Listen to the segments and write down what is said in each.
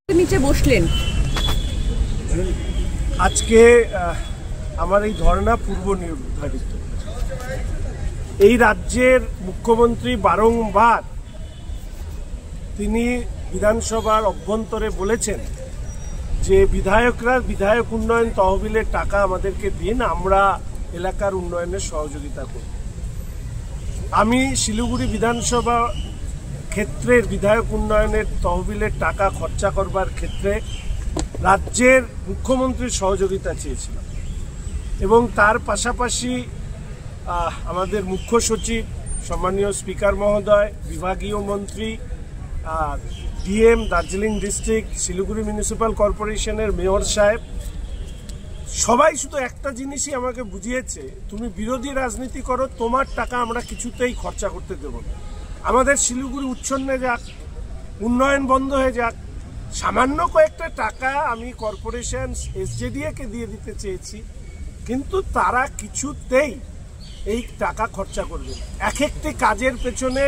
নিচে বসলেন আজকে আমার এই ধর্ণা পূর্ব নির্ধারিত। এই রাজ্যের মুখ্যমন্ত্রী বারংবার তিনি বিধানসভার অভ্যন্তরে বলেছেন যে বিধায়করা বিধায়ক উন্নয়ন তহবিলের টাকা আমাদেরকে দিন, আমরা এলাকার উন্নয়নের সহযোগিতা করব। আমি শিলিগুড়ি বিধানসভা ক্ষেত্রের বিধায়ক উন্নয়নের তহবিলের টাকা খরচা করবার ক্ষেত্রে রাজ্যের মুখ্যমন্ত্রীর সহযোগিতা চেয়েছিলাম এবং তার পাশাপাশি আমাদের মুখ্য সচিব, সম্মানীয় স্পিকার মহোদয়, বিভাগীয় মন্ত্রী, DM Darjeeling district, Siliguri municipal কর্পোরেশনের মেয়র সাহেব, সবাই শুধু একটা জিনিসই আমাকে বুঝিয়েছে, তুমি বিরোধী রাজনীতি করো, তোমার টাকা আমরা কিছুতেই খরচা করতে দেব না। আমাদের শিলিগুড়ি উচ্ছন্নে যাক, উন্নয়ন বন্ধ হয়ে যাক, সামান্য কয়েকটা টাকা আমি কর্পোরেশন এসজেডিএকে দিয়ে দিতে চেয়েছি, কিন্তু তারা কিছুতেই এই টাকা খরচা করবে না। এক একটি কাজের পেছনে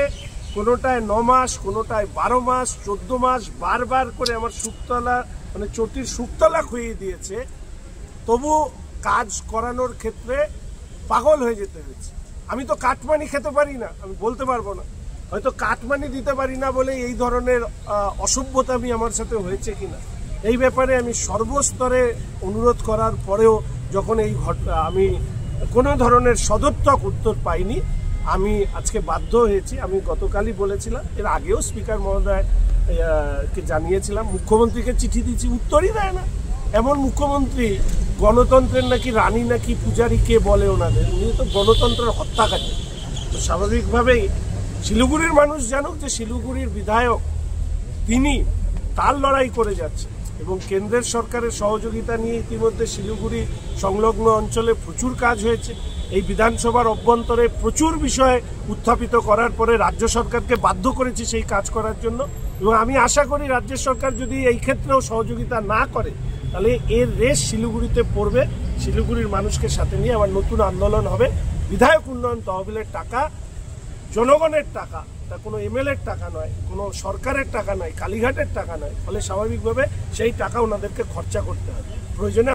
কোনোটায় 9 মাস, কোনোটায় 12 মাস, 14 মাস বারবার করে আমার সুক্তলা চটির সুক্তলা খুইয়ে দিয়েছে, তবু কাজ করানোর ক্ষেত্রে পাগল হয়ে যেতে হয়েছে। আমি তো কাটমানি খেতে পারি না, আমি বলতে পারবো না, হয়তো কাটমানি দিতে পারি না বলে এই ধরনের অসভ্যতামি আমার সাথে হয়েছে কিনা, এই ব্যাপারে আমি সর্বস্তরে অনুরোধ করার পরেও যখন এই আমি কোনো ধরনের সদর্থক উত্তর পাইনি, আমি আজকে বাধ্য হয়েছি। আমি গতকালই বলেছিলাম, এর আগেও স্পিকার মহোদয়কে জানিয়েছিলাম, মুখ্যমন্ত্রীকে চিঠি দিয়েছি, উত্তরই দেয় না। এমন মুখ্যমন্ত্রী, গণতন্ত্রের নাকি রানী নাকি পূজারী কে বলে ওনাদের, উনি তো গণতন্ত্রের হত্যাকারী। তো স্বাভাবিকভাবেই শিলিগুড়ির মানুষ জানুক যে শিলিগুড়ির বিধায়ক তিনি তার লড়াই করে যাচ্ছে এবং কেন্দ্রের সরকারের সহযোগিতা নিয়ে ইতিমধ্যে শিলিগুড়ি সংলগ্ন অঞ্চলে প্রচুর কাজ হয়েছে। এই বিধানসভার অভ্যন্তরে প্রচুর বিষয় উত্থাপিত করার পরে রাজ্য সরকারকে বাধ্য করেছি সেই কাজ করার জন্য, এবং আমি আশা করি রাজ্য সরকার যদি এই ক্ষেত্রেও সহযোগিতা না করে তাহলে এর রেশ শিলিগুড়িতে পড়বে। শিলিগুড়ির মানুষকে সাথে নিয়ে আবার নতুন আন্দোলন হবে। বিধায়ক উন্নয়ন তহবিলের টাকা জনগণের টাকা, তা কোনো এমএলএর টাকা নয়, কোনো সরকারের টাকা নয়, কালীঘাটের টাকা নয়, ফলে স্বাভাবিকভাবে সেই টাকা ওনাদেরকে খরচা করতে হবে। প্রয়োজনে